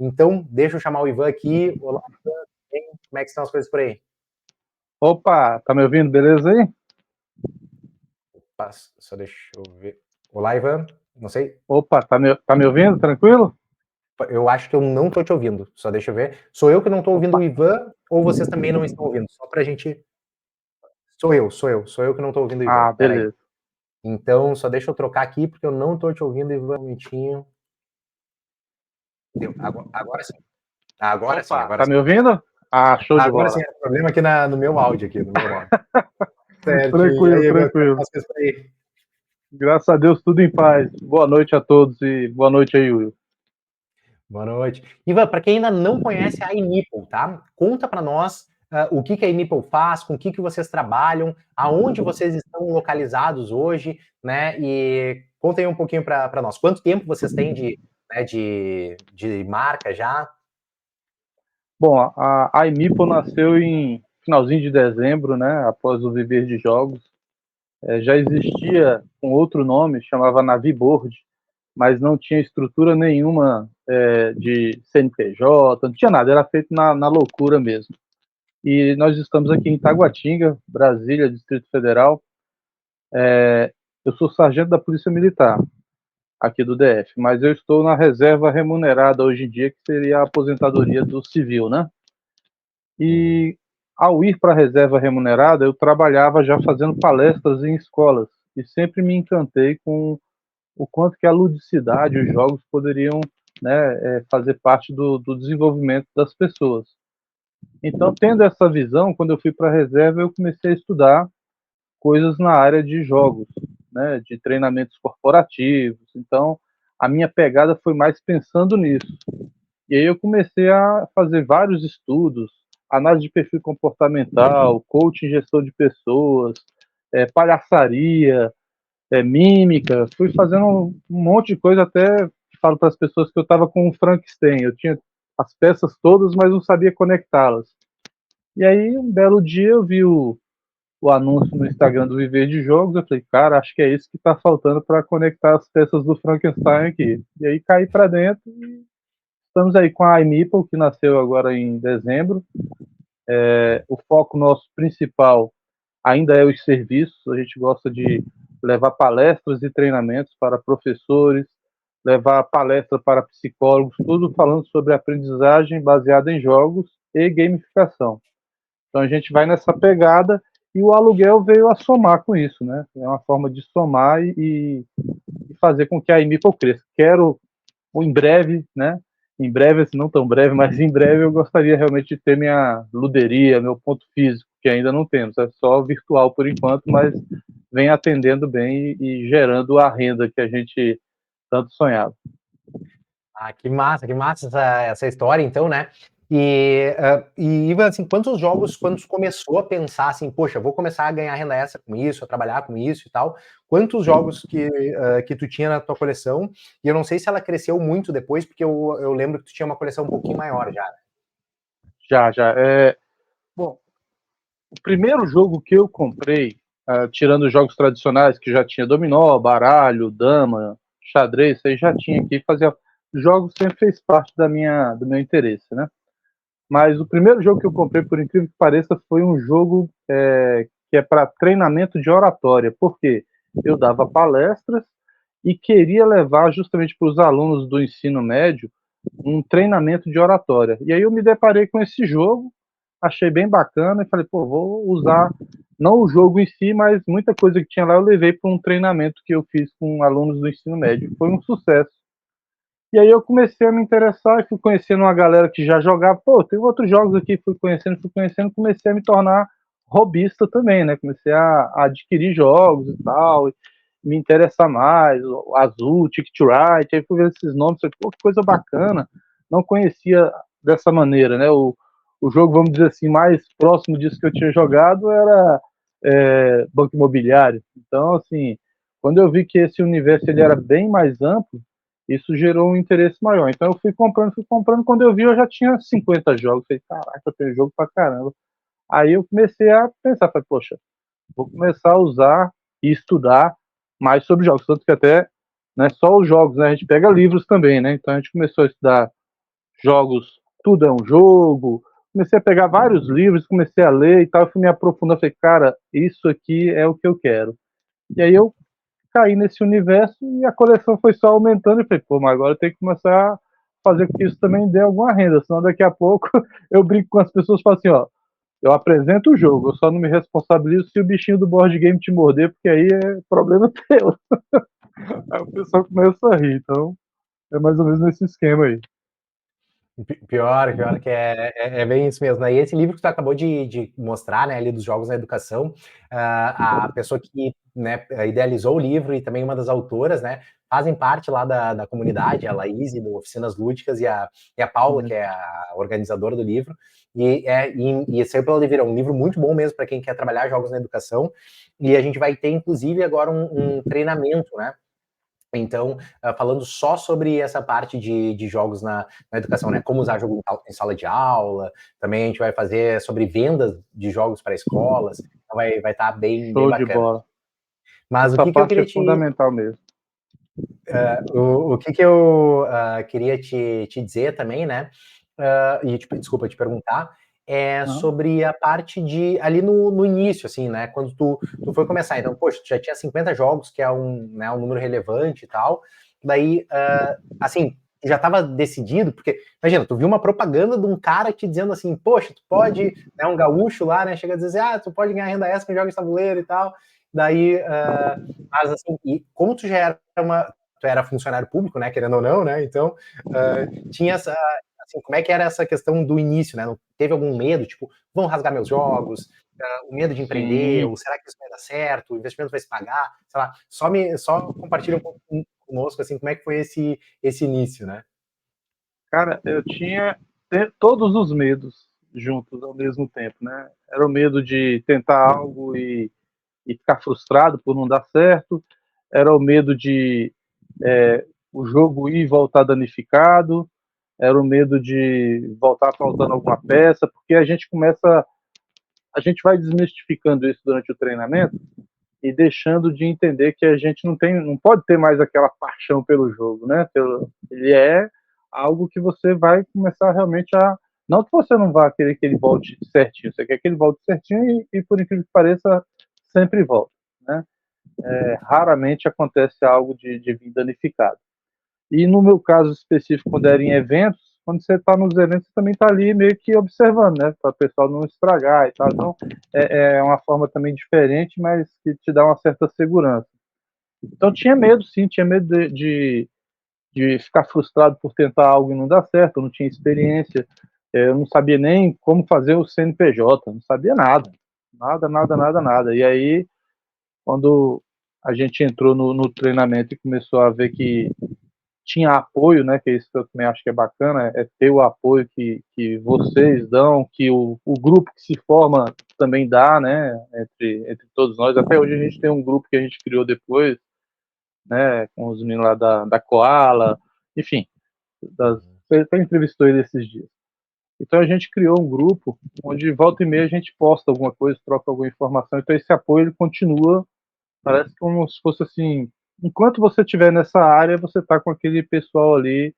Então, deixa eu chamar o Ivan aqui. Olá, Ivan. Como é que estão as coisas por aí? Opa, tá me ouvindo? Beleza aí? Opa, só deixa eu ver. Olá, Ivan. Não sei. Opa, tá me ouvindo? Tranquilo? Eu acho que eu não tô te ouvindo. Só deixa eu ver. Sou eu que não tô ouvindo o Opa, Ivan ou vocês também não estão ouvindo? Só pra gente. Sou eu que não tô ouvindo o Ivan. Peraí. beleza. Então, só deixa eu trocar aqui porque eu não tô te ouvindo, Ivan. Um minutinho. Deu. Agora sim. Agora sim, Opa, agora tá sim. me ouvindo? Show de Agora sim, bola. é problema aqui no meu áudio aqui, no meu áudio. Certinho. E Tranquilo, aí, Ivan, como é que tranquilo. estão as coisas por aí? Graças a Deus, tudo em paz. Boa noite a todos e boa noite aí, Will. Boa noite. Ivan, para quem ainda não conhece a iNipple, tá? Conta para nós o que a iNipple faz, com o que vocês trabalham, aonde vocês estão localizados hoje, né? E conta aí um pouquinho para nós. Quanto tempo vocês têm de marca já? Bom, a iMeeple nasceu em finalzinho de dezembro, né? Após o Viver de Jogos. Já existia com outro nome, chamava Naviboard, mas não tinha estrutura nenhuma de CNPJ, não tinha nada, era feito na loucura mesmo. E nós estamos aqui em Taguatinga, Brasília, Distrito Federal. Eu sou sargento da Polícia Militar, aqui do DF, mas eu estou na reserva remunerada hoje em dia, que seria a aposentadoria do civil, né? E ao ir para a reserva remunerada, eu trabalhava já fazendo palestras em escolas, e sempre me encantei com o quanto que a ludicidade, os jogos poderiam, né, fazer parte do desenvolvimento das pessoas. Então, tendo essa visão, quando eu fui para a reserva, eu comecei a estudar coisas na área de jogos, né, de treinamentos corporativos. Então, a minha pegada foi mais pensando nisso. E aí eu comecei a fazer vários estudos, análise de perfil comportamental, coaching, gestão de pessoas, palhaçaria, mímica. Fui fazendo um monte de coisa, até falo para as pessoas que eu estava com um Frankenstein. Eu tinha as peças todas, mas não sabia conectá-las. E aí, um belo dia, eu vi o anúncio no Instagram do Viver de Jogos, eu falei, cara, acho que é isso que está faltando para conectar as peças do Frankenstein aqui. E aí caí para dentro e estamos aí com a iMeeple, que nasceu agora em dezembro. O foco nosso principal ainda é os serviços, a gente gosta de levar palestras e treinamentos para professores, levar palestra para psicólogos, tudo falando sobre aprendizagem baseada em jogos e gamificação. Então a gente vai nessa pegada e o aluguel veio a somar com isso, né? É uma forma de somar e fazer com que a iMeeple cresça. Quero, em breve, né? Em breve, assim, não tão breve, mas em breve eu gostaria realmente de ter minha luderia, meu ponto físico, que ainda não temos. É só virtual por enquanto, mas vem atendendo bem e gerando a renda que a gente tanto sonhava. Ah, que massa essa história, então, né? Ivan, assim, quantos jogos, quando tu começou a pensar assim, poxa, vou começar a ganhar renda extra com isso, a trabalhar com isso e tal, quantos jogos que tu tinha na tua coleção? E eu não sei se ela cresceu muito depois, porque eu lembro que tu tinha uma coleção um pouquinho maior já. Já. Bom, o primeiro jogo que eu comprei, tirando os jogos tradicionais, que já tinha dominó, baralho, dama, xadrez, isso aí já tinha aqui, fazia. Jogos sempre fez parte do meu interesse, né? Mas o primeiro jogo que eu comprei, por incrível que pareça, foi um jogo que é para treinamento de oratória, porque eu dava palestras e queria levar justamente para os alunos do ensino médio um treinamento de oratória. E aí eu me deparei com esse jogo, achei bem bacana e falei, pô, vou usar não o jogo em si, mas muita coisa que tinha lá eu levei para um treinamento que eu fiz com alunos do ensino médio. Foi um sucesso. E aí eu comecei a me interessar e fui conhecendo uma galera que já jogava. Pô, tem outros jogos aqui, fui conhecendo, comecei a me tornar robista também, né? Comecei a adquirir jogos e tal, e me interessar mais, o Azul, Ticket to Ride, aí fui ver esses nomes, falei, pô, que coisa bacana. Não conhecia dessa maneira, né? O jogo, vamos dizer assim, mais próximo disso que eu tinha jogado era Banco Imobiliário. Então, assim, quando eu vi que esse universo ele era bem mais amplo, isso gerou um interesse maior. Então eu fui comprando, quando eu vi eu já tinha 50 jogos. Falei, caraca, eu tenho jogo pra caramba. Aí eu comecei a pensar, falei, poxa, vou começar a usar e estudar mais sobre jogos. Tanto que até não é só os jogos, né? A gente pega livros também, né? Então a gente começou a estudar jogos, tudo é um jogo. Comecei a pegar vários livros, comecei a ler e tal, fui me aprofundando, falei, cara, isso aqui é o que eu quero. E aí eu caí nesse universo e a coleção foi só aumentando e falei, pô, mas agora eu tenho que começar a fazer com que isso também dê alguma renda, senão daqui a pouco eu brinco com as pessoas e falo assim, ó, eu apresento o jogo, eu só não me responsabilizo se o bichinho do board game te morder, porque aí é problema teu. Aí o pessoal começa a rir, então é mais ou menos nesse esquema aí. Pior que é bem isso mesmo, né? E esse livro que tu acabou de mostrar, né, ali dos jogos na educação, a pessoa que, né, idealizou o livro e também uma das autoras, né, fazem parte lá da comunidade, a Laís, do Oficinas Lúdicas, e a Paula, que é a organizadora do livro, e saiu pela Devir, é um livro muito bom mesmo para quem quer trabalhar jogos na educação, e a gente vai ter, inclusive, agora um treinamento, né? Então, falando só sobre essa parte de jogos na educação, né? Como usar jogo em sala de aula, também a gente vai fazer sobre vendas de jogos para escolas, então vai estar bem Show de bacana. bola. Mas o Essa que eu parte é queria fundamental mesmo. o que eu queria te dizer também, né? Desculpa te perguntar, sobre a parte de ali no início, assim, né? Quando tu foi começar, então, poxa, tu já tinha 50 jogos, que é né, um número relevante e tal. Daí, assim, já estava decidido, porque, imagina, tu viu uma propaganda de um cara te dizendo assim, poxa, tu pode, né, um gaúcho lá, né, chega a dizer, tu pode ganhar renda extra com jogos de tabuleiro e tal. Daí, mas assim, e como tu já era tu era funcionário público, né, querendo ou não, né, então, tinha essa, assim, como é que era essa questão do início, né, não teve algum medo, tipo, vão rasgar meus jogos, o medo de empreender, Sim. ou será que isso vai dar certo, o investimento vai se pagar, sei lá, só compartilha um pouco conosco, assim, como é que foi esse início, né? Cara, eu tinha todos os medos juntos ao mesmo tempo, né? Era o medo de tentar algo e ficar frustrado por não dar certo, era o medo de o jogo ir e voltar danificado, era o medo de voltar faltando alguma peça, porque a gente vai desmistificando isso durante o treinamento e deixando de entender que a gente não pode ter mais aquela paixão pelo jogo, né? Ele é algo que você vai começar realmente a, não que você não vá querer que ele volte certinho, você quer que ele volte certinho e por incrível que pareça sempre volta, né? Raramente acontece algo de vir danificado. E no meu caso específico, quando era em eventos, quando você está nos eventos, você também está ali meio que observando, né? Para o pessoal não estragar e tal. Então, é uma forma também diferente, mas que te dá uma certa segurança. Então, tinha medo, sim, tinha medo de ficar frustrado por tentar algo e não dar certo, eu não tinha experiência, eu não sabia nem como fazer o CNPJ, não sabia nada. Nada, nada, nada, nada. E aí, quando a gente entrou no treinamento e começou a ver que tinha apoio, né, que é isso que eu também acho que é bacana, é ter o apoio que vocês dão, que o grupo que se forma também dá, né, entre todos nós. Até hoje a gente tem um grupo que a gente criou depois, né, com os meninos lá da Koala, enfim, você até entrevistou ele esses dias. Então a gente criou um grupo onde volta e meia a gente posta alguma coisa, troca alguma informação, então esse apoio ele continua. Parece como se fosse assim, enquanto você estiver nessa área, você está com aquele pessoal ali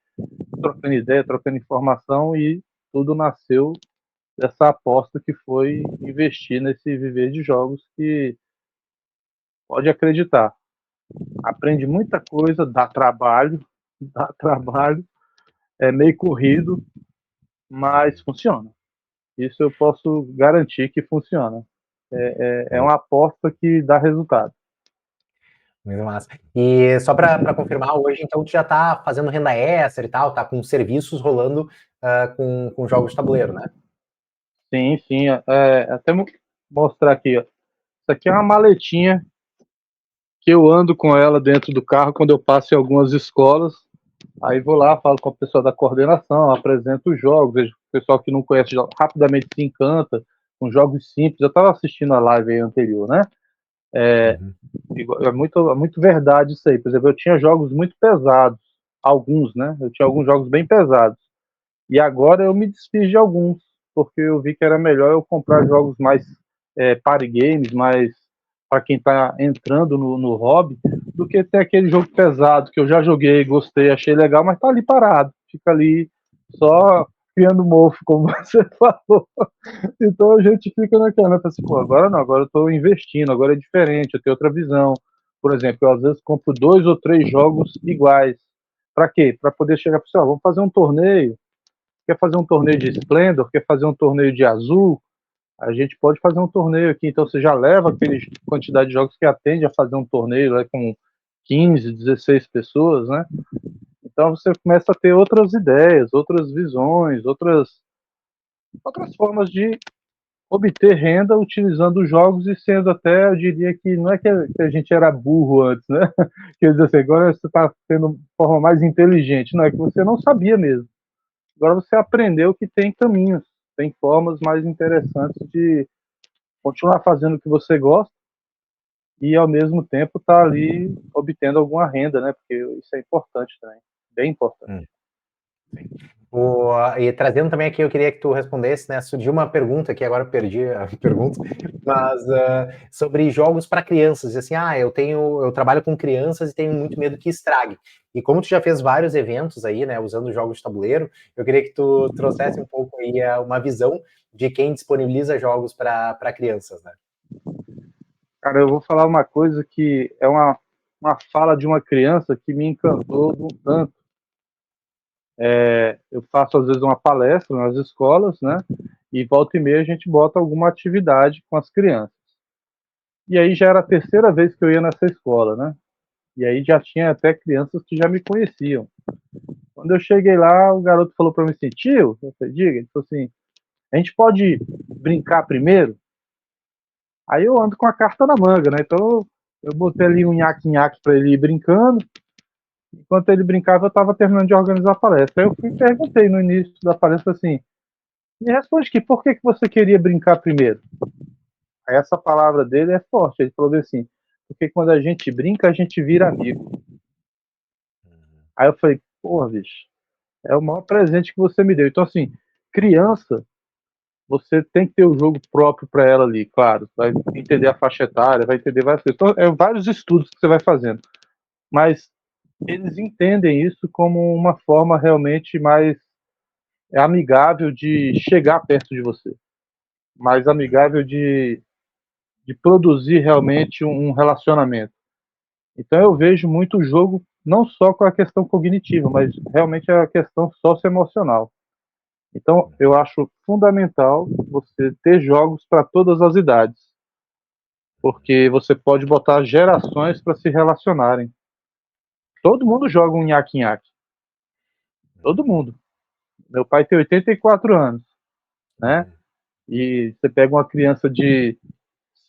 trocando ideia, trocando informação e tudo nasceu dessa aposta que foi investir nesse viver de jogos que pode acreditar, aprende muita coisa, dá trabalho, é meio corrido, mas funciona. Isso eu posso garantir que funciona. É uma aposta que dá resultado. Muito massa. E só para confirmar, hoje, então, tu já está fazendo renda extra e tal, tá com serviços rolando com jogos de tabuleiro, né? Sim, sim. Até mostrar aqui, ó. Isso aqui é uma maletinha que eu ando com ela dentro do carro quando eu passo em algumas escolas. Aí vou lá, falo com a pessoa da coordenação, apresento os jogos, vejo o pessoal que não conhece rapidamente se encanta com jogos simples. Eu estava assistindo a live anterior, né? Uhum. É muito verdade isso aí. Por exemplo, eu tinha jogos muito pesados, alguns, né? Eu tinha alguns jogos bem pesados. E agora eu me desfiz de alguns, porque eu vi que era melhor eu comprar jogos mais party games, mais para quem está entrando no hobby, do que ter aquele jogo pesado que eu já joguei, gostei, achei legal, mas tá ali parado, fica ali só criando mofo, como você falou. Então a gente fica naquela, né? Assim, pô, agora não, agora eu tô investindo, agora é diferente, eu tenho outra visão. Por exemplo, eu às vezes compro 2 ou 3 jogos iguais. Para quê? Para poder chegar para o pessoal, vamos fazer um torneio. Quer fazer um torneio de Splendor? Quer fazer um torneio de Azul? A gente pode fazer um torneio aqui. Então você já leva aquela quantidade de jogos que atende a fazer um torneio, né, com 15, 16 pessoas, né? Então você começa a ter outras ideias, outras visões, outras formas de obter renda utilizando os jogos e sendo até, eu diria que não é que a gente era burro antes, né? Quer dizer assim, agora você está tendo uma forma mais inteligente. Não, é que você não sabia mesmo. Agora você aprendeu que tem caminhos, tem formas mais interessantes de continuar fazendo o que você gosta e ao mesmo tempo estar tá ali obtendo alguma renda, né? Porque isso é importante também, bem importante. Sim. E trazendo também aqui, eu queria que tu respondesse, né? Surgiu uma pergunta que agora eu perdi a pergunta, mas sobre jogos para crianças. Assim, eu trabalho com crianças e tenho muito medo que estrague. E como tu já fez vários eventos aí, né, usando jogos de tabuleiro, eu queria que tu trouxesse um pouco aí uma visão de quem disponibiliza jogos para crianças, né? Cara, eu vou falar uma coisa que é uma fala de uma criança que me encantou um tanto. Eu faço às vezes uma palestra nas escolas, né? E volta e meia a gente bota alguma atividade com as crianças. E aí já era a terceira vez que eu ia nessa escola, né? E aí já tinha até crianças que já me conheciam. Quando eu cheguei lá, o garoto falou para mim assim, tio, você diga, ele falou assim, a gente pode brincar primeiro? Aí eu ando com a carta na manga, né? Então eu botei ali um nhaque-nhaque para ele ir brincando. Enquanto ele brincava, eu estava terminando de organizar a palestra. Aí eu fui e perguntei no início da palestra assim, me responde que por que você queria brincar primeiro? Aí essa palavra dele é forte. Ele falou assim, porque quando a gente brinca, a gente vira amigo. Aí eu falei, porra, bicho, é o maior presente que você me deu. Então, assim, criança, você tem que ter o jogo próprio para ela ali, claro. Vai entender a faixa etária, vai entender várias coisas. Então, vários estudos que você vai fazendo. Mas eles entendem isso como uma forma realmente mais amigável de chegar perto de você. Mais amigável de produzir realmente um relacionamento. Então eu vejo muito o jogo não só com a questão cognitiva, mas realmente a questão socioemocional. Então eu acho fundamental você ter jogos para todas as idades, porque você pode botar gerações para se relacionarem. Todo mundo joga um nhaque-nhaque. Todo mundo. Meu pai tem 84 anos, né? E você pega uma criança de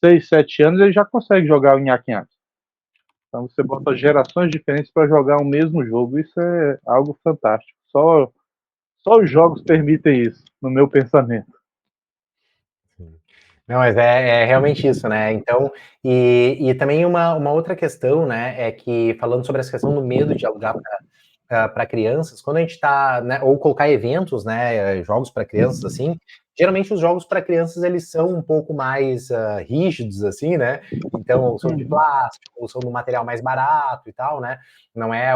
6, 7 anos, ele já consegue jogar o nhaque-nhaque. Então você bota gerações diferentes para jogar o mesmo jogo. Isso é algo fantástico. Só os jogos permitem isso, no meu pensamento. Não, mas é realmente isso, né? Então, e também uma outra questão, né, é que falando sobre essa questão do medo de alugar para crianças, quando a gente está, né, ou colocar eventos, né, jogos para crianças, assim, geralmente os jogos para crianças eles são um pouco mais rígidos, assim, né? Então, ou são de plástico, ou são do material mais barato e tal, né? Não é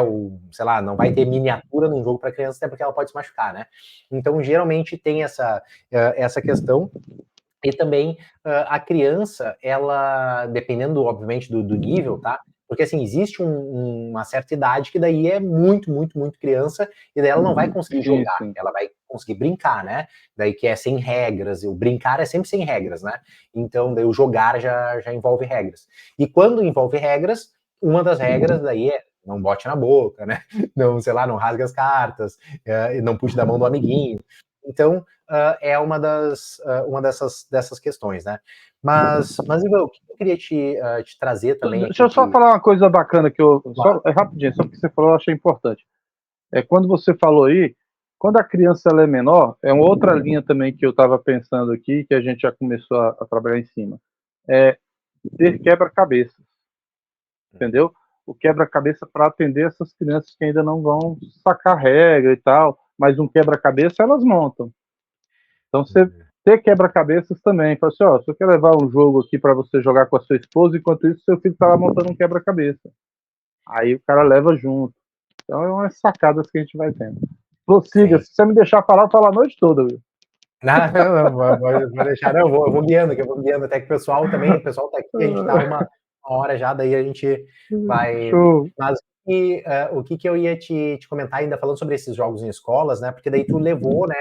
sei lá, não vai ter miniatura num jogo para criança, até porque ela pode se machucar, né? Então, geralmente tem essa questão. E também a criança, ela, dependendo, obviamente, do nível, tá? Porque, assim, existe uma certa idade que daí é muito, muito, muito criança, e daí ela não vai conseguir Sim, jogar, sim. ela vai conseguir brincar, né? Daí que é sem regras, o brincar é sempre sem regras, né? Então, daí o jogar já envolve regras. E quando envolve regras, uma das regras daí é não bote na boca, né? Não, sei lá, não rasgue as cartas, não puxe da mão do amiguinho. Então, é uma dessas questões, né? Mas Ivan, o que eu queria te trazer também Deixa aqui eu só que. falar uma coisa bacana que eu. Claro. Rapidinho, só porque você falou, eu achei importante. Quando você falou aí, quando a criança ela é menor, é uma outra linha também que eu estava pensando aqui, que a gente já começou a trabalhar em cima. É ter quebra-cabeças, entendeu? O quebra-cabeça para atender essas crianças que ainda não vão sacar regra e tal, mas um quebra-cabeça elas montam. Então você ter quebra-cabeças também. Fala assim, ó, você quer levar um jogo aqui para você jogar com a sua esposa, enquanto isso seu filho está lá montando um quebra-cabeça. Aí o cara leva junto. Então é umas sacadas que a gente vai tendo. Prossiga, se você me deixar falar, eu falo a noite toda, viu? Não, vou deixar, não, eu vou guiando, que eu vou guiando, até que o pessoal tá aqui, a gente tá uma hora já, daí a gente vai... Show. Mas o que eu ia te comentar, ainda falando sobre esses jogos em escolas, né, porque daí tu levou, né,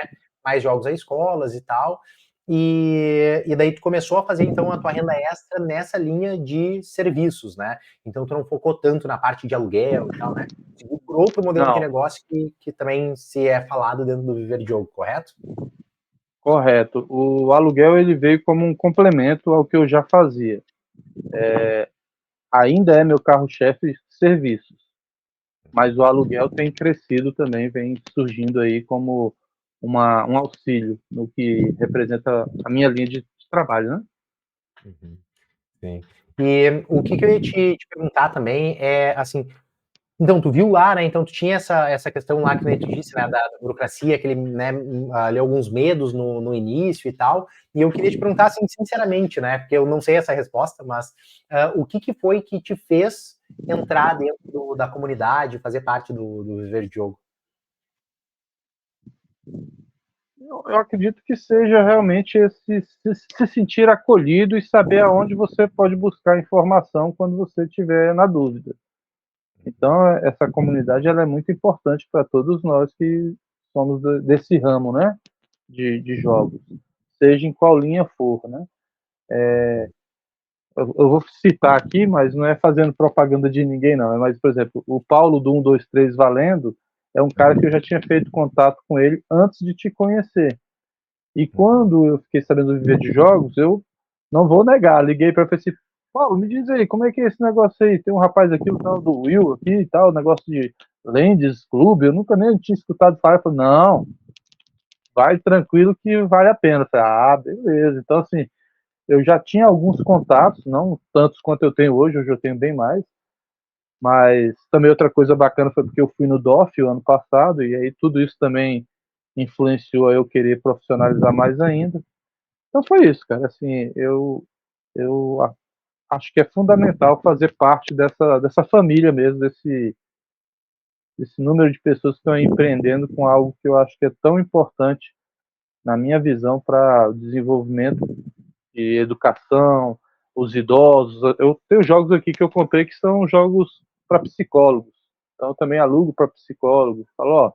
mais jogos a escolas e tal, e daí tu começou a fazer, então, a tua renda extra nessa linha de serviços, né, então tu não focou tanto na parte de aluguel e tal, né, seguiu por outro modelo de Não, negócio que também se é falado dentro do Viver de Jogo, correto? correto. O aluguel ele veio como um complemento ao que eu já fazia. Ainda é meu carro-chefe serviços, mas o aluguel tem crescido também, vem surgindo aí como um auxílio no que representa a minha linha de trabalho, né? Uhum. Sim. E o que eu ia te perguntar também é, assim, então tu viu lá, né, então tu tinha essa questão lá que nem tu disse, né, da burocracia, aquele, né, ali alguns medos no início e tal, e eu queria te perguntar, assim, sinceramente, né, porque eu não sei essa resposta, mas o que foi que te fez entrar dentro da comunidade, fazer parte do Viver de Jogo? Eu acredito que seja realmente esse se sentir acolhido e saber aonde você pode buscar informação quando você estiver na dúvida. Então, essa comunidade ela é muito importante para todos nós que somos desse ramo, né, de jogos, seja em qual linha for, né. Eu vou citar aqui, mas não é fazendo propaganda de ninguém, não. É mais, por exemplo, o Paulo do 123 Valendo é um cara que eu já tinha feito contato com ele antes de te conhecer. E quando eu fiquei sabendo do Viver de Jogos, eu não vou negar, liguei para ele e falei assim, Paulo, me diz aí, como é que é esse negócio aí? Tem um rapaz aqui, o tal do Will aqui e tal, negócio de Lendes Clube, eu nunca nem tinha escutado falar. Ele falou, não, vai tranquilo que vale a pena. Eu falei, ah, beleza. Então, assim, eu já tinha alguns contatos, não tantos quanto eu tenho hoje eu tenho bem mais, mas também outra coisa bacana foi porque eu fui no DOF o ano passado, e aí tudo isso também influenciou a eu querer profissionalizar mais ainda. Então foi isso, cara. Assim, eu acho que é fundamental fazer parte dessa família mesmo, desse número de pessoas que estão empreendendo com algo que eu acho que é tão importante, na minha visão, para o desenvolvimento de educação, os idosos. Eu tenho jogos aqui que eu comprei que são jogos para psicólogos. Então eu também alugo para psicólogos. Falo, ó,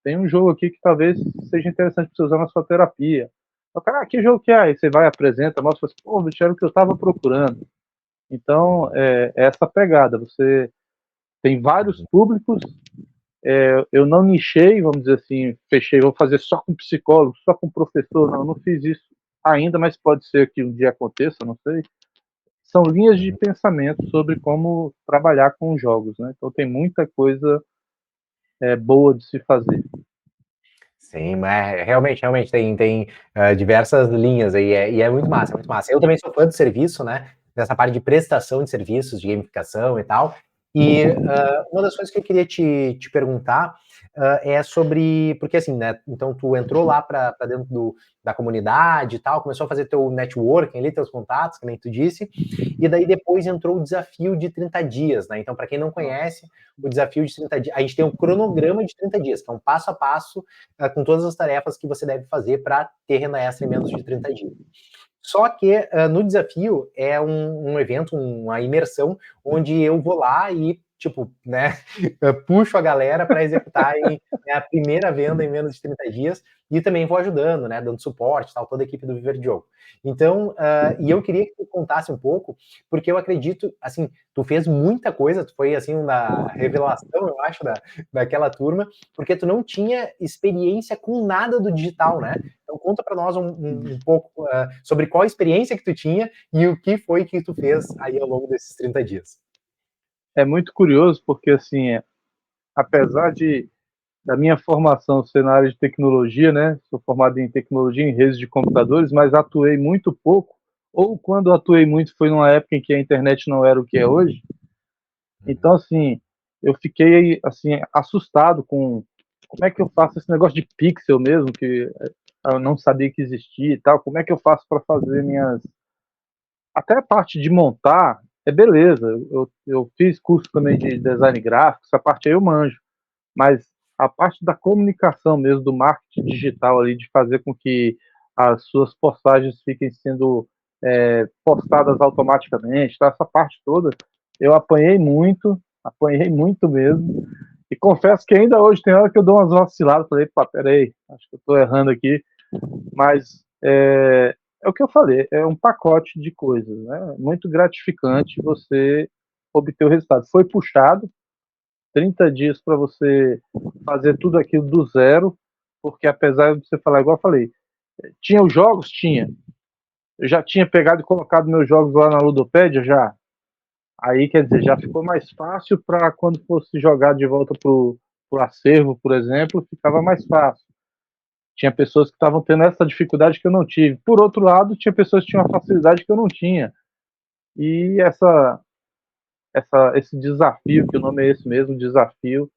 tem um jogo aqui que talvez seja interessante para você usar na sua terapia. Eu, cara, que jogo que é? Aí você vai, apresenta, mostra, assim, pô, bicho, era o que eu estava procurando. Então, é essa pegada. Você tem vários públicos. Eu não nichei, vamos dizer assim, fechei, vou fazer só com psicólogo, só com professor. Não, eu não fiz isso ainda, mas pode ser que um dia aconteça, não sei. São linhas de pensamento sobre como trabalhar com jogos, né? Então tem muita coisa boa de se fazer. Sim, mas realmente tem diversas linhas aí, e é muito massa, muito massa. Eu também sou fã do serviço, né? Dessa parte de prestação de serviços, de gamificação e tal. E uma das coisas que eu queria te perguntar é sobre. Porque assim, né? Então tu entrou lá para dentro da comunidade e tal, começou a fazer teu networking ali, teus contatos, que nem tu disse, e daí depois entrou o desafio de 30 dias, né? Então, para quem não conhece, o desafio de 30 dias, a gente tem um cronograma de 30 dias, que é um passo a passo com todas as tarefas que você deve fazer para ter renda extra em menos de 30 dias. Só que no desafio é um evento, uma imersão, onde eu vou lá e, tipo, né, puxo a galera para executarem né, a primeira venda em menos de 30 dias e também vou ajudando, né, dando suporte, tal, toda a equipe do Viver de Jogo. Então, e eu queria que tu contasse um pouco, porque eu acredito, assim, tu fez muita coisa, tu foi, assim, uma revelação, eu acho, daquela turma, porque tu não tinha experiência com nada do digital, né? Então conta para nós um pouco sobre qual a experiência que tu tinha e o que foi que tu fez aí ao longo desses 30 dias. É muito curioso porque, assim, apesar da minha formação ser na área de tecnologia, né? Sou formado em tecnologia em redes de computadores, mas atuei muito pouco, ou quando atuei muito foi numa época em que a internet não era o que é hoje. Então, assim, eu fiquei assim assustado com como é que eu faço esse negócio de pixel mesmo, que eu não sabia que existia e tal. Como é que eu faço para fazer minhas até a parte de montar é beleza. Eu fiz curso também de design gráfico, essa parte aí eu manjo. Mas a parte da comunicação mesmo, do marketing digital ali, de fazer com que as suas postagens fiquem sendo postadas automaticamente, tá? Essa parte toda, eu apanhei muito mesmo, e confesso que ainda hoje tem hora que eu dou umas vaciladas, falei, pá, peraí, acho que eu tô errando aqui, mas é o que eu falei, é um pacote de coisas, né? Muito gratificante você obter o resultado. Foi puxado, 30 dias para você fazer tudo aquilo do zero, porque apesar de você falar, igual eu falei, tinha os jogos? Tinha. Eu já tinha pegado e colocado meus jogos lá na Ludopédia, já. Aí, quer dizer, já ficou mais fácil para quando fosse jogar de volta pro acervo, por exemplo, ficava mais fácil. Tinha pessoas que estavam tendo essa dificuldade que eu não tive. Por outro lado, tinha pessoas que tinham uma facilidade que eu não tinha. E esse desafio, que o nome é esse mesmo, desafio,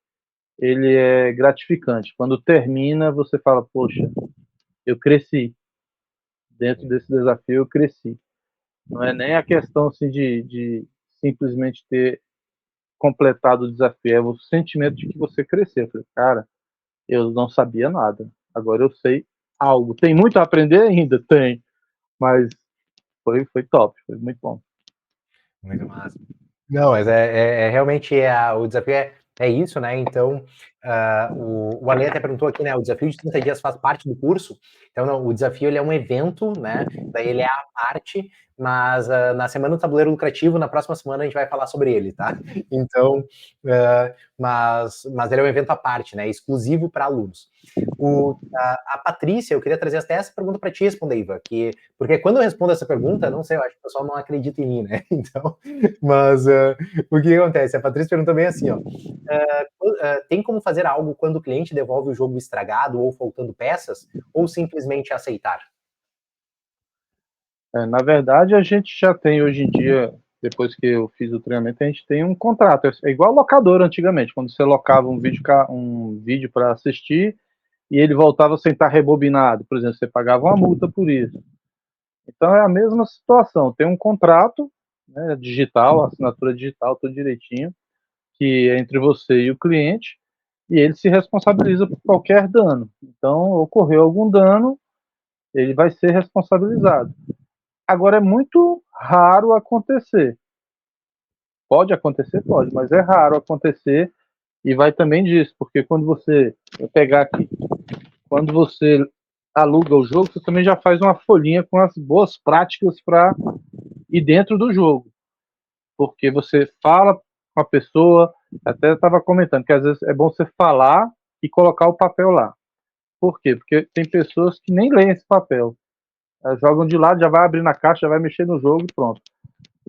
ele é gratificante. Quando termina, você fala, poxa, eu cresci. Dentro desse desafio, eu cresci. Não é nem a questão assim, de simplesmente ter completado o desafio, é o sentimento de que você cresceu. Eu falei, cara, eu não sabia nada. Agora eu sei algo. Tem muito a aprender ainda? Tem. Mas foi top, foi muito bom. Muito massa. Não, mas realmente o desafio é isso, né? Então, o Ale até perguntou aqui, né? O desafio de 30 dias faz parte do curso. Então, não, o desafio ele é um evento, né? Daí ele é a parte, mas na semana do tabuleiro lucrativo, na próxima semana, a gente vai falar sobre ele, tá? Então, mas ele é um evento à parte, né? Exclusivo para alunos. A Patrícia, eu queria trazer até essa pergunta para ti responder, Iva, porque quando eu respondo essa pergunta, não sei, eu acho que o pessoal não acredita em mim, né? Então, mas o que acontece? A Patrícia perguntou bem assim, ó. Tem como fazer algo quando o cliente devolve o jogo estragado ou faltando peças? Ou simplesmente aceitar? Na verdade, a gente já tem hoje em dia, depois que eu fiz o treinamento, a gente tem um contrato. É igual locador antigamente, quando você locava um vídeo para assistir e ele voltava sem estar rebobinado. Por exemplo, você pagava uma multa por isso. Então é a mesma situação. Tem um contrato, né, digital, assinatura digital, tudo direitinho, que é entre você e o cliente, e ele se responsabiliza por qualquer dano. Então, ocorreu algum dano, ele vai ser responsabilizado. Agora, é muito raro acontecer. Pode acontecer? Pode, mas é raro acontecer, e vai também disso, porque quando você, vou pegar aqui, quando você aluga o jogo, você também já faz uma folhinha com as boas práticas para ir dentro do jogo. Porque você fala com a pessoa, até estava comentando que às vezes é bom você falar e colocar o papel lá. Por quê? Porque tem pessoas que nem leem esse papel. Elas jogam de lado, já vai abrir na caixa, já vai mexer no jogo e pronto.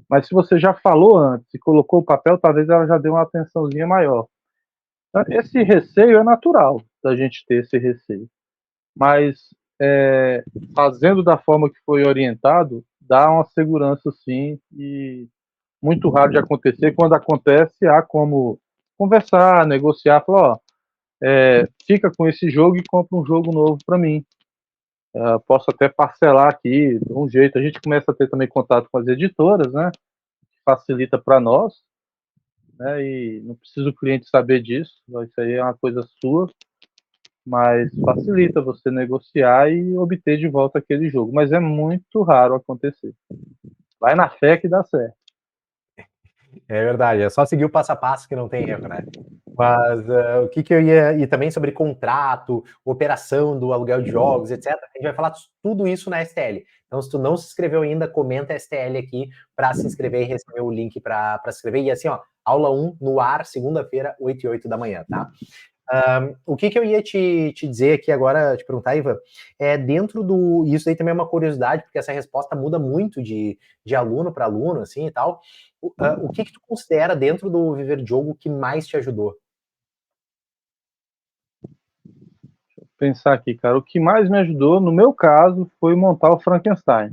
Mas se você já falou antes e colocou o papel, talvez ela já deu uma atençãozinha maior. Então, esse receio é natural da gente ter esse receio. Mas fazendo da forma que foi orientado, dá uma segurança sim, e muito raro de acontecer. Quando acontece, há como conversar, negociar, falar, ó, fica com esse jogo e compra um jogo novo para mim. Posso até parcelar aqui de um jeito. A gente começa a ter também contato com as editoras, né? Que facilita para nós, né? E não precisa o cliente saber disso. Isso aí é uma coisa sua, mas facilita você negociar e obter de volta aquele jogo. Mas é muito raro acontecer. Vai na fé que dá certo. É verdade, é só seguir o passo a passo que não tem erro, né? Mas o que eu ia. E também sobre contrato, operação do aluguel de jogos, etc. A gente vai falar tudo isso na STL. Então, se tu não se inscreveu ainda, comenta STL aqui para se inscrever e receber o link para se inscrever. E assim, ó, aula 1 no ar, segunda-feira, 8 e 8 da manhã, tá? O que eu ia te dizer aqui agora, te perguntar, Ivan, dentro do. Isso aí também é uma curiosidade, porque essa resposta muda muito de aluno para aluno, assim e tal. O que tu considera dentro do Viver de Jogo que mais te ajudou? Pensar aqui, cara, o que mais me ajudou, no meu caso, foi montar o Frankenstein.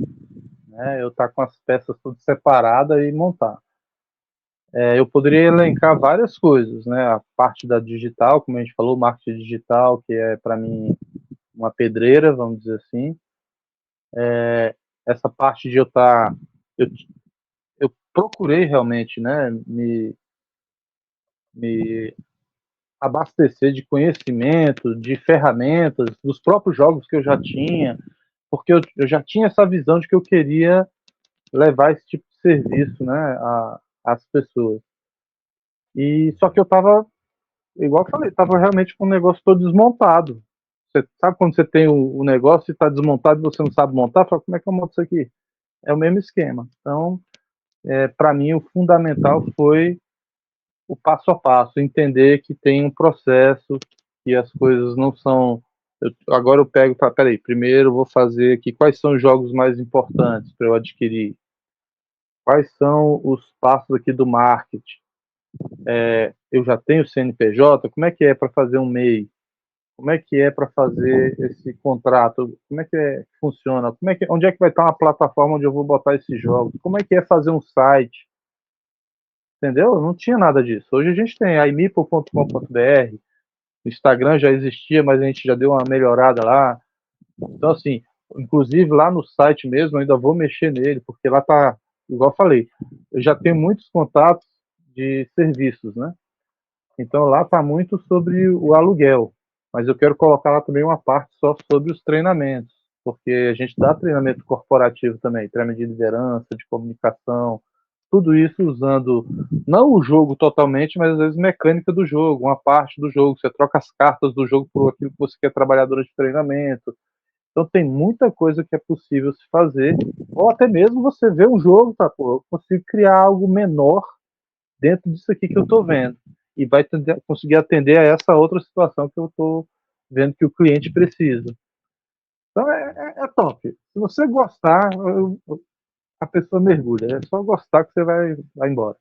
Né? Eu estar com as peças todas separadas e montar. Eu poderia elencar várias coisas, né? A parte da digital, como a gente falou, marketing digital, que é para mim uma pedreira, vamos dizer assim. Essa parte de eu estar, eu procurei realmente, né? Me abastecer de conhecimento, de ferramentas, dos próprios jogos que eu já tinha, porque eu já tinha essa visão de que eu queria levar esse tipo de serviço, né, às pessoas. E só que eu estava, igual eu falei, estava realmente com o negócio todo desmontado. Você sabe quando você tem o negócio e está desmontado e você não sabe montar? Fala, como é que eu monto isso aqui? É o mesmo esquema. Então, para mim, o fundamental foi o passo a passo, entender que tem um processo, que as coisas não são. Agora eu pego para, peraí, primeiro eu vou fazer aqui quais são os jogos mais importantes para eu adquirir, quais são os passos aqui do marketing. Eu já tenho CNPJ, como é que é para fazer um MEI? Como é que é para fazer esse contrato? Como é que funciona? Onde é que vai estar uma plataforma onde eu vou botar esses jogos? Como é que é fazer um site? Entendeu? Não tinha nada disso. Hoje a gente tem imipo.com.br, o Instagram já existia, mas a gente já deu uma melhorada lá. Então, assim, inclusive lá no site mesmo, eu ainda vou mexer nele, porque lá tá, igual eu falei, eu já tenho muitos contatos de serviços, né? Então lá tá muito sobre o aluguel, mas eu quero colocar lá também uma parte só sobre os treinamentos, porque a gente dá treinamento corporativo também, treinamento de liderança, de comunicação, tudo isso usando não o jogo totalmente, mas às vezes mecânica do jogo, uma parte do jogo. Você troca as cartas do jogo por aquilo que você quer trabalhar durante o treinamento. Então tem muita coisa que é possível se fazer, ou até mesmo você vê um jogo, tá, pô, eu consigo criar algo menor dentro disso aqui que eu estou vendo e vai conseguir atender a essa outra situação que eu estou vendo que o cliente precisa. Então é top. Se você gostar, a pessoa mergulha. É só gostar que você vai embora.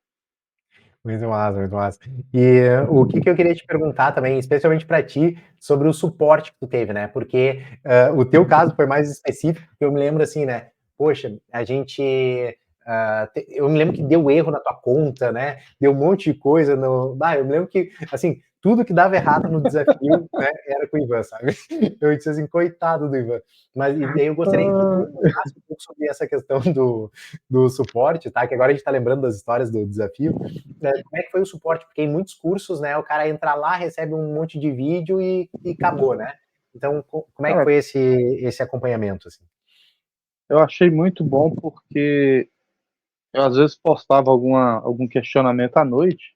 Muito massa, muito massa. E o que eu queria te perguntar também, especialmente para ti, sobre o suporte que tu teve, né? Porque o teu caso foi mais específico, porque eu me lembro assim, né? Poxa, a gente. Eu me lembro que deu erro na tua conta, né? Deu um monte de coisa no. Eu me lembro que, assim, tudo que dava errado no desafio, né, era com o Ivan, sabe? Eu disse assim, coitado do Ivan. Mas e daí eu gostaria que tu contasse um pouco sobre essa questão do suporte, tá? Que agora a gente tá lembrando das histórias do desafio. Como é que foi o suporte? Porque em muitos cursos, né, o cara entra lá, recebe um monte de vídeo e acabou, né? Então, como é que foi esse acompanhamento, assim? Eu achei muito bom porque eu às vezes postava algum questionamento à noite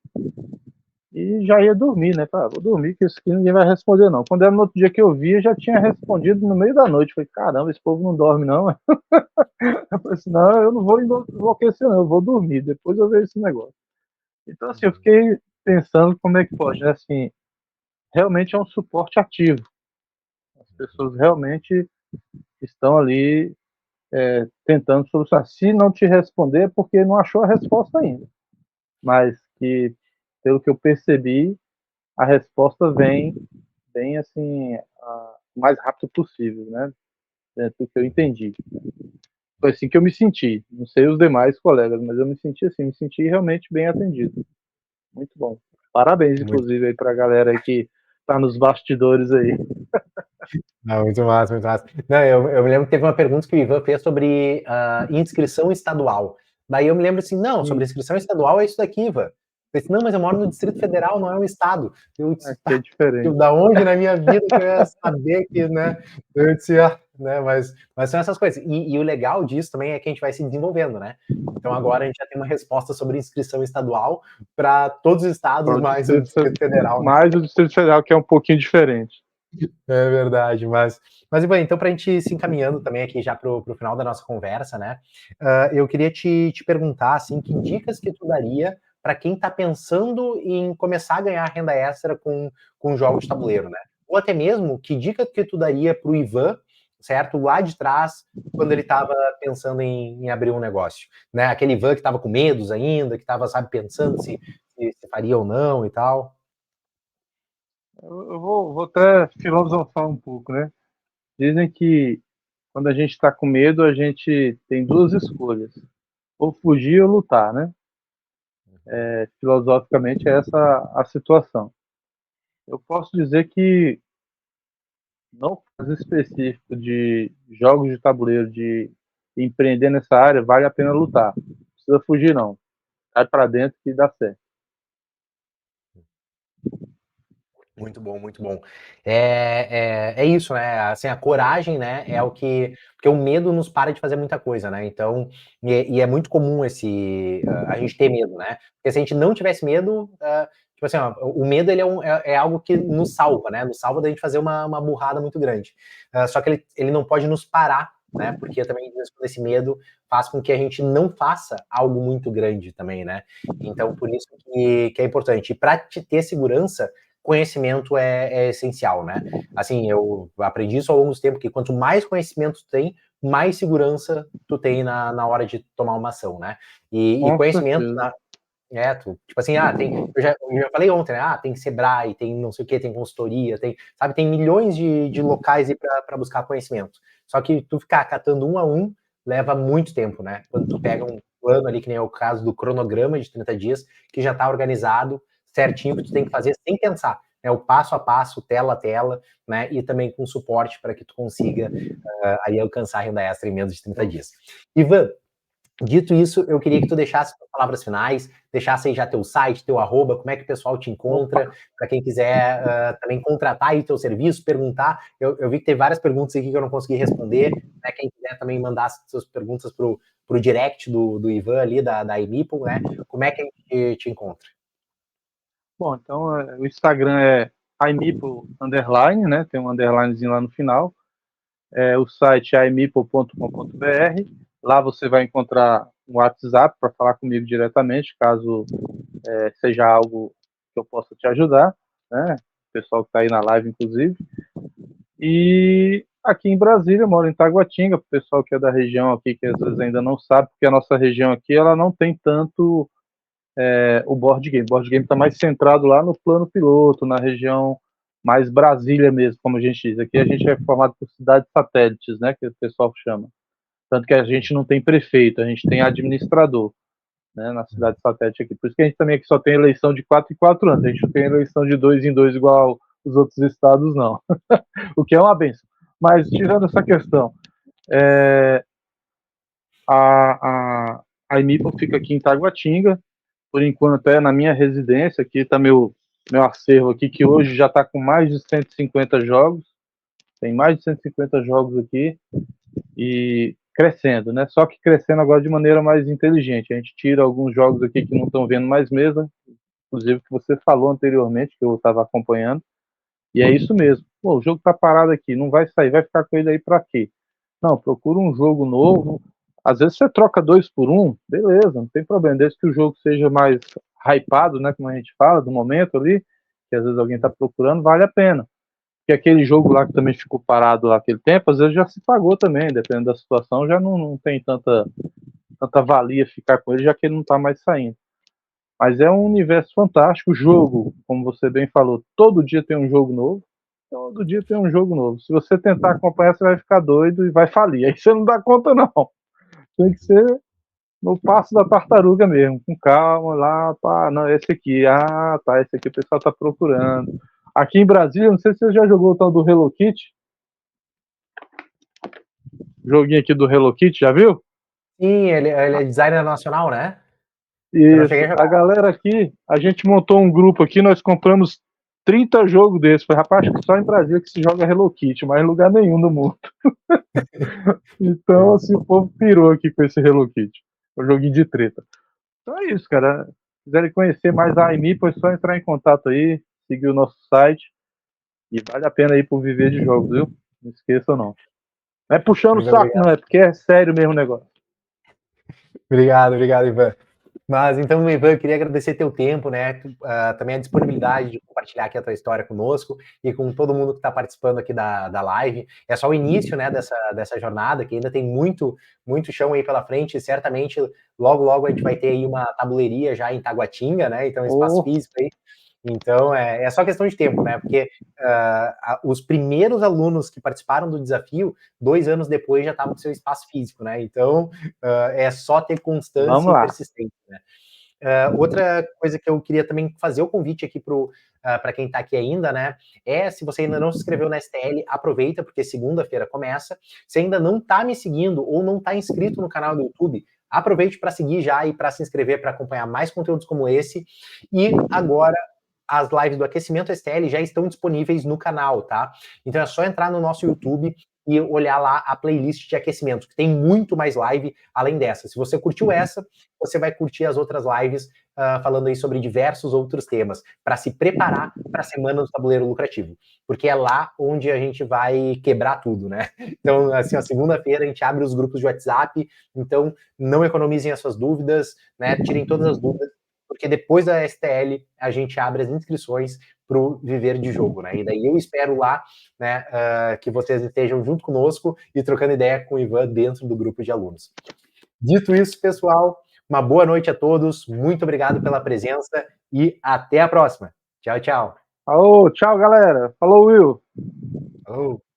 e já ia dormir, né? Vou dormir que isso aqui ninguém vai responder não. Quando era no outro dia que eu via, já tinha respondido no meio da noite. Falei, caramba, esse povo não dorme não. Eu falei assim, não, eu não vou enlouquecer não, eu vou dormir, depois eu vejo esse negócio. Então assim, eu fiquei pensando como é que pode, né? Assim, realmente é um suporte ativo. As pessoas realmente estão ali tentando solucionar. Se não te responder, é porque não achou a resposta ainda. Mas que, pelo que eu percebi, a resposta vem assim, o mais rápido possível, né? Dentro do que eu entendi. Foi assim que eu me senti. Não sei os demais colegas, mas eu me senti assim, me senti realmente bem atendido. Muito bom. Parabéns, Muito, inclusive, aí pra galera aí que tá nos bastidores aí. muito massa, muito massa. Não, eu me lembro que teve uma pergunta que o Ivan fez sobre inscrição estadual. Daí eu me lembro assim, não, sobre inscrição estadual é isso daqui, Ivan. Eu disse, não, mas eu moro no Distrito Federal, não é um estado. Eu disse, Aqui é diferente. da onde na minha vida que eu ia saber que, né? Eu disse, né? Mas são essas coisas. E o legal disso também é que a gente vai se desenvolvendo, né? Então agora a gente já tem uma resposta sobre inscrição estadual para todos os estados, mais o Distrito Federal, né? Mais o Distrito Federal, que é um pouquinho diferente. É verdade, mas Ivan, então para a gente se encaminhando também aqui já para o final da nossa conversa, né? Eu queria te perguntar assim, que dicas que tu daria para quem está pensando em começar a ganhar renda extra com jogos de tabuleiro, né? Ou até mesmo que dica que tu daria para o Ivan, certo? Lá de trás, quando ele estava pensando em abrir um negócio, né? Aquele Ivan que estava com medos ainda, que estava, sabe, pensando se faria ou não e tal. Eu vou até filosofar um pouco, né? Dizem que quando a gente está com medo, a gente tem duas escolhas: ou fugir ou lutar, né? Filosoficamente, é essa a situação. Eu posso dizer que, no caso específico de jogos de tabuleiro, de empreender nessa área, vale a pena lutar. Não precisa fugir, não. Cai para dentro que dá certo. Muito bom, muito bom. É isso, né? Assim, a coragem, né? É o que. Porque o medo nos para de fazer muita coisa, né? Então, e é muito comum a gente ter medo, né? Porque se a gente não tivesse medo, tipo assim, ó, o medo ele é algo que nos salva, né? Nos salva da gente fazer uma burrada muito grande. Só que ele não pode nos parar, né? Porque também esse medo faz com que a gente não faça algo muito grande também, né? Então, por isso que é importante. E para te ter segurança conhecimento é essencial, né? Assim, eu aprendi isso ao longo do tempo, que quanto mais conhecimento tu tem, mais segurança tu tem na hora de tomar uma ação, né? E Com conhecimento, certeza. tipo assim, eu já falei ontem, né? Tem Sebrae, tem não sei o que, tem consultoria, sabe, tem milhões de locais aí para buscar conhecimento. Só que tu ficar catando um a um leva muito tempo, né? Quando tu pega um plano ali, que nem é o caso do cronograma de 30 dias, que já está organizado certinho, que tu tem que fazer sem pensar, né? O passo a passo, tela a tela, né? E também com suporte para que tu consiga aí alcançar a renda extra em menos de 30 dias. Ivan, dito isso, eu queria que tu deixasse as palavras finais, deixasse aí já teu site, teu arroba, como é que o pessoal te encontra, para quem quiser também contratar aí teu serviço, perguntar. Eu vi que tem várias perguntas aqui que eu não consegui responder, né? Quem quiser também mandar as suas perguntas pro direct do Ivan ali, da Emipol, né? Como é que a gente te encontra? Bom, então o Instagram é imeeple underline, né? Tem um underlinezinho lá no final. O site é imeeple.com.br. Lá você vai encontrar um WhatsApp para falar comigo diretamente, caso seja algo que eu possa te ajudar, né? O pessoal que está aí na live, inclusive. E aqui em Brasília, eu moro em Taguatinga, para o pessoal que é da região aqui, que às vezes ainda não sabe, porque a nossa região aqui ela não tem tanto o board game. O board game está mais centrado lá no plano piloto, na região mais Brasília mesmo, como a gente diz. Aqui a gente é formado por cidades satélites, né, que o pessoal chama. Tanto que a gente não tem prefeito, a gente tem administrador, né, na cidade satélite aqui. Por isso que a gente também aqui só tem eleição de 4 em 4 anos. A gente não tem eleição de 2 em 2 igual os outros estados, não. O que é uma benção. Mas, tirando essa questão, a, a Emipol fica aqui em Taguatinga, por enquanto é na minha residência, aqui está meu acervo aqui, que hoje já está com mais de 150 jogos, tem mais de 150 jogos aqui, e crescendo, né? Só que crescendo agora de maneira mais inteligente. A gente tira alguns jogos aqui que não estão vendo mais mesa, inclusive que você falou anteriormente, que eu estava acompanhando, e é isso mesmo. Pô, o jogo está parado aqui, não vai sair, vai ficar com ele aí para quê? Não, procura um jogo novo. Às vezes você troca 2 por 1, beleza, não tem problema, desde que o jogo seja mais hypado, né, como a gente fala, do momento ali, que às vezes alguém está procurando, vale a pena. Porque aquele jogo lá que também ficou parado lá aquele tempo, às vezes já se pagou também, dependendo da situação, já não tem tanta valia ficar com ele, já que ele não está mais saindo. Mas é um universo fantástico. O jogo, como você bem falou, todo dia tem um jogo novo. Todo dia tem um jogo novo. Se você tentar acompanhar, você vai ficar doido e vai falir. Aí você não dá conta, não. Tem que ser no passo da tartaruga mesmo, com calma lá, pá, não, esse aqui, tá, esse aqui o pessoal tá procurando. Aqui em Brasília, não sei se você já jogou o tal do Hello Kitty, joguinho aqui do Hello Kitty, já viu? Sim, ele é designer nacional, né? Eu não cheguei Isso, a a jogar. galera aqui, a gente montou um grupo aqui, nós compramos 30 jogos desses. Foi, rapaz, acho que só em Brasília que se joga Hello Kitty, mas em lugar nenhum no mundo. Então, assim, o povo pirou aqui com esse Hello Kitty. O joguinho de treta. Então é isso, cara. Se quiserem conhecer mais a AMI, é só entrar em contato aí, seguir o nosso site. E vale a pena ir pro Viver de Jogos, viu? Não esqueça, não. Não é puxando o Muito saco, obrigado. não, é porque é sério mesmo o negócio. Obrigado, Ivan. Mas então, Ivan, eu queria agradecer teu tempo, né? Também a disponibilidade de compartilhar aqui a tua história conosco e com todo mundo que está participando aqui da live. É só o início, né, dessa jornada, que ainda tem muito, muito chão aí pela frente, e certamente logo, logo a gente vai ter aí uma tabuleiria já em Taguatinga, né? Então, espaço Oh, físico aí. Então, é só questão de tempo, né? Porque os primeiros alunos que participaram do desafio, 2 anos depois, já estavam com seu espaço físico, né? Então, é só ter constância vamos e lá. persistência, né? Outra coisa que eu queria também fazer o convite aqui para quem está aqui ainda, né? Se você ainda não se inscreveu na STL, aproveita, porque segunda-feira começa. Se ainda não está me seguindo ou não está inscrito no canal do YouTube, aproveite para seguir já e para se inscrever para acompanhar mais conteúdos como esse. E agora as lives do Aquecimento STL já estão disponíveis no canal, tá? Então é só entrar no nosso YouTube e olhar lá a playlist de aquecimento, que tem muito mais live além dessa. Se você curtiu essa, você vai curtir as outras lives falando aí sobre diversos outros temas, para se preparar para a Semana do Tabuleiro Lucrativo, porque é lá onde a gente vai quebrar tudo, né? Então, assim, a segunda-feira a gente abre os grupos de WhatsApp, então não economizem as suas dúvidas, né? Tirem todas as dúvidas, porque depois da STL a gente abre as inscrições para o Viver de Jogo, né? E daí eu espero lá, né, que vocês estejam junto conosco e trocando ideia com o Ivan dentro do grupo de alunos. Dito isso, pessoal, uma boa noite a todos, muito obrigado pela presença e até a próxima. Tchau, tchau. Alô, tchau, galera. Falou, Will. Oh.